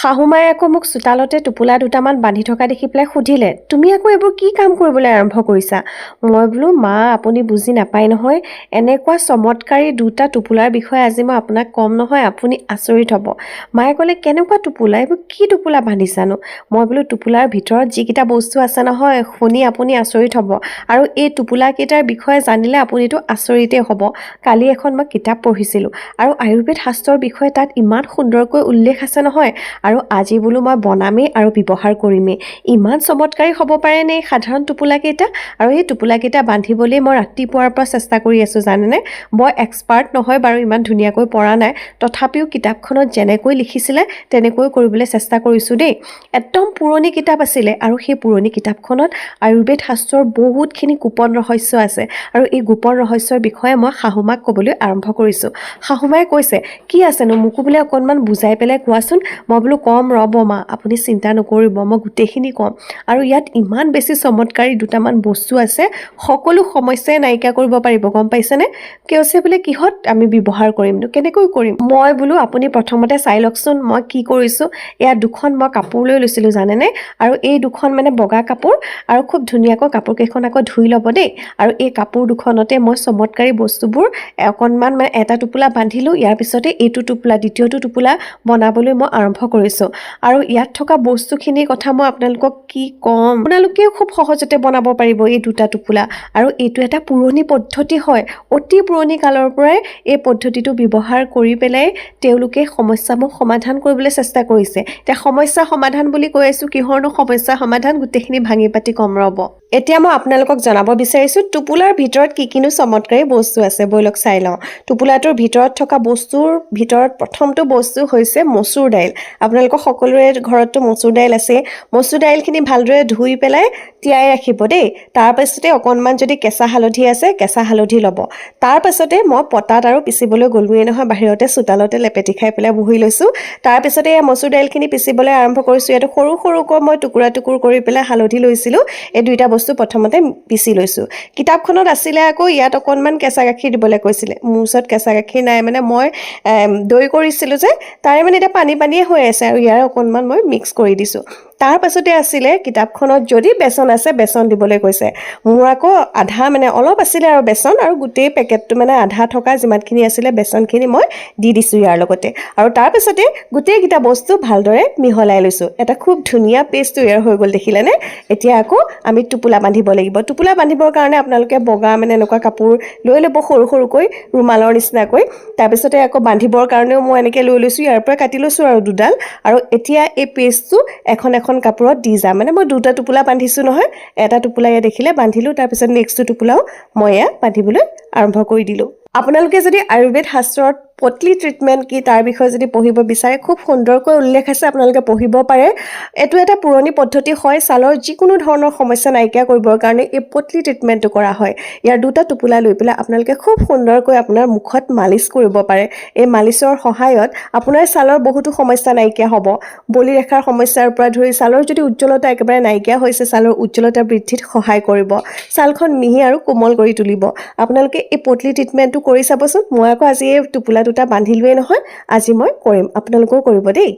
শাহুমায়ে আকৌ মোক চোতালতে টোপোলা দুটামান বান্ধি থকা দেখি পেলাই সুধিলে, তুমি আকৌ এইবোৰ কি কাম কৰিবলৈ আৰম্ভ কৰিছা? মই বোলো, মা আপুনি বুজি নাপায় নহয়, এনেকুৱা চমৎকাৰী দুটা টোপোলাৰ বিষয়ে আজি মই আপোনাক কম নহয়, আপুনি আচৰিত হ'ব। মায়ে ক'লে, কেনেকুৱা টোপোলা? এইবোৰ কি টোপোলা বান্ধিছানো? মই বোলো, টোপোলাৰ ভিতৰত যিকেইটা বস্তু আছে নহয়, শুনি আপুনি আচৰিত হ'ব। আৰু এই টোপোলাকেইটাৰ বিষয়ে জানিলে আপুনিতো আচৰিতেই হ'ব। কালি এখন মই কিতাপ পঢ়িছিলোঁ আৰু আয়ুৰ্বেদ শাস্ত্ৰৰ বিষয়ে তাত ইমান সুন্দৰকৈ উল্লেখ আছে নহয়। আৰু আজি বোলো মই বনামেই আৰু ব্যৱহাৰ কৰিমেই। ইমান চমৎকাৰী হ'ব পাৰেনে এই সাধাৰণ টোপোলাকেইটা? আৰু এই টোপোলাকেইটা বান্ধিবলৈ মই ৰাতিপুৱাৰ পৰা চেষ্টা কৰি আছোঁ, জানেনে? বৰ এক্সপাৰ্ট নহয় বাৰু, ইমান ধুনীয়াকৈ পৰা নাই। তথাপিও কিতাপখনত যেনেকৈ লিখিছিলে তেনেকৈ কৰিবলৈ চেষ্টা কৰিছোঁ দেই। একদম পুৰণি কিতাপ আছিলে আৰু সেই পুৰণি কিতাপখনত আয়ুৰ্বেদ শাস্ত্ৰৰ বহুতখিনি গোপন ৰহস্য আছে। আৰু এই গোপন ৰহস্যৰ বিষয়ে মই শাহুমাক ক'বলৈ আৰম্ভ কৰিছোঁ। শাহুমায়ে কৈছে, কি আছেনো? মোকো বোলে অকণমান বুজাই পেলাই কোৱাচোন। মই বোলো, কম ৰ'ব মা, আপুনি চিন্তা নকৰিব, মই গোটেইখিনি ক'ম। আৰু ইয়াত ইমান বেছি চমৎকাৰী দুটামান বস্তু আছে, সকলো সমস্যাই নাইকিয়া কৰিব পাৰিব, গম পাইছেনে? কৈছে বোলে, কিহত আমি ব্যৱহাৰ কৰিমনো, কেনেকৈ কৰিম? মই বোলো, আপুনি প্ৰথমতে চাই লওকচোন মই কি কৰিছোঁ। এয়া দুখন মই কাপোৰ লৈ লৈছিলোঁ, জানেনে? আৰু এই দুখন মানে বগা কাপোৰ, আৰু খুব ধুনীয়াকৈ কাপোৰকেইখন আকৌ ধুই ল'ব দেই। আৰু এই কাপোৰ দুখনতে মই চমৎকাৰী বস্তুবোৰ অকণমান মানে এটা টোপোলা বান্ধিলোঁ। ইয়াৰ পিছতে এইটো টোপোলা, দ্বিতীয়টো টোপোলা বনাবলৈ মই আৰম্ভ কৰিছোঁ। আৰু ইয়াত থকা বস্তুখিনিৰ কথা মই আপোনালোকক কি ক'ম, আপোনালোকেও খুব সহজতে বনাব পাৰিব এই দুটা টোপোলা। আৰু এইটো এটা পুৰণি পদ্ধতি হয়, অতি পুৰণি কালৰ পৰাই এই পদ্ধতিটো ব্যৱহাৰ কৰি পেলাই তেওঁলোকে সমস্যাবোৰ সমাধান কৰিবলৈ চেষ্টা কৰিছে। এতিয়া সমস্যা সমাধান বুলি কৈ আছোঁ, কিহৰনো সমস্যা সমাধান, গোটেইখিনি ভাঙি পাতি কম ৰ'ব। এতিয়া মই আপোনালোকক জনাব বিচাৰিছোঁ টোপোলাৰ ভিতৰত কি কিনো চমৎকাৰী বস্তু আছে, ব'লক চাই লওঁ। টোপোলাটোৰ ভিতৰত থকা বস্তুৰ ভিতৰত প্ৰথমটো বস্তু হৈছে মচুৰ দাইল। আপোনালোকৰ সকলোৰে ঘৰততো মচুৰ দাইল আছে। মচুৰ দাইলখিনি ভালদৰে ধুই পেলাই তিয়াই ৰাখিব দেই। তাৰপাছতে অকণমান যদি কেঁচা হালধি আছে, কেঁচা হালধি ল'ব। তাৰপাছতে মই পতাত আৰু পিচিবলৈ গ'লোৱেই নহয়, বাহিৰতে চোতালতে লেপেটি খাই পেলাই বহি লৈছোঁ। তাৰপিছতে এই মচুৰ দাইলখিনি পিচিবলৈ আৰম্ভ কৰিছোঁ। ইয়াতো সৰু সৰুকৈ মই টুকুৰা টুকুৰ কৰি পেলাই হালধি লৈছিলোঁ। এই দুইটা বস্তু প্ৰথমতে পিচি লৈছোঁ। কিতাপখনত আছিলে আকৌ ইয়াত অকণমান কেঁচা গাখীৰ দিবলৈ কৈছিলে। মোৰ ওচৰত কেঁচা গাখীৰ নাই, মানে মই দৈ কৰিছিলোঁ যে, তাৰে মানে এতিয়া পানী পানীয়ে হৈ আছে আৰু ইয়াৰ অকণমান মই মিক্স কৰি দিছোঁ। তাৰ পাছতে আছিলে কিতাপখনত যদি বেচন আছে বেচন দিবলৈ কৈছে। মোৰ আকৌ আধা মানে অলপ আছিলে আৰু বেচন, আৰু গোটেই পেকেটটো মানে আধা থকা যিমানখিনি আছিলে বেচনখিনি মই দি দিছোঁ ইয়াৰ লগতে। আৰু তাৰপিছতে গোটেইকেইটা বস্তু ভালদৰে মিহলাই লৈছোঁ। এটা খুব ধুনীয়া পেষ্ট তৈয়াৰ হৈ গ'ল, দেখিলেনে? এতিয়া আকৌ আমি টোপোলা বান্ধিব লাগিব। টোপোলা বান্ধিবৰ কাৰণে আপোনালোকে বগা মানে এনেকুৱা কাপোৰ লৈ ল'ব, সৰু সৰুকৈ ৰুমালৰ নিচিনাকৈ। তাৰপিছতে আকৌ বান্ধিবৰ কাৰণেও মই এনেকৈ লৈ লৈছোঁ, ইয়াৰ পৰা কাটি লৈছোঁ আৰু দুডাল। আৰু এতিয়া এই পেষ্টটো এখন এখন কাপোৰত দি যাম। মানে মই দুটা টোপোলা বান্ধিছোঁ নহয়, এটা টোপোলা ইয়াত দেখিলে বান্ধিলোঁ, তাৰপিছত নেক্সটটো টোপোলাও মই এয়া বান্ধিবলৈ আৰম্ভ কৰি দিলোঁ। আপোনালোকে যদি আয়ুৰ্বেদ শাস্ত্ৰত পটলি ট্ৰিটমেণ্ট কি তাৰ বিষয়ে যদি পঢ়িব বিচাৰে, খুব সুন্দৰকৈ উল্লেখ আছে, আপোনালোকে পঢ়িব পাৰে। এইটো এটা পুৰণি পদ্ধতি হয়, ছালৰ যিকোনো ধৰণৰ সমস্যা নাইকিয়া কৰিবৰ কাৰণে এই পটলি ট্ৰিটমেণ্টটো কৰা হয়। ইয়াৰ দুটা টোপোলা লৈ পেলাই আপোনালোকে খুব সুন্দৰকৈ আপোনাৰ মুখত মালিচ কৰিব পাৰে। এই মালিচৰ সহায়ত আপোনাৰ ছালৰ বহুতো সমস্যা নাইকিয়া হ'ব। বলি ৰেখাৰ সমস্যাৰ পৰা ধৰি ছালৰ যদি উজ্জ্বলতা একেবাৰে নাইকিয়া হৈছে, ছালৰ উজ্জ্বলতা বৃদ্ধিত সহায় কৰিব। ছালখন মিহি আৰু কোমল কৰি তুলিব। আপোনালোকে এই পটলি ট্ৰিটমেণ্টটো কৰি চাবচোন। মই আকৌ আজি এই টোপোলা দুটা বান্ধিলোৱেই নহয়, আজি মই কৰিম, আপোনালোকেও কৰিব দেই।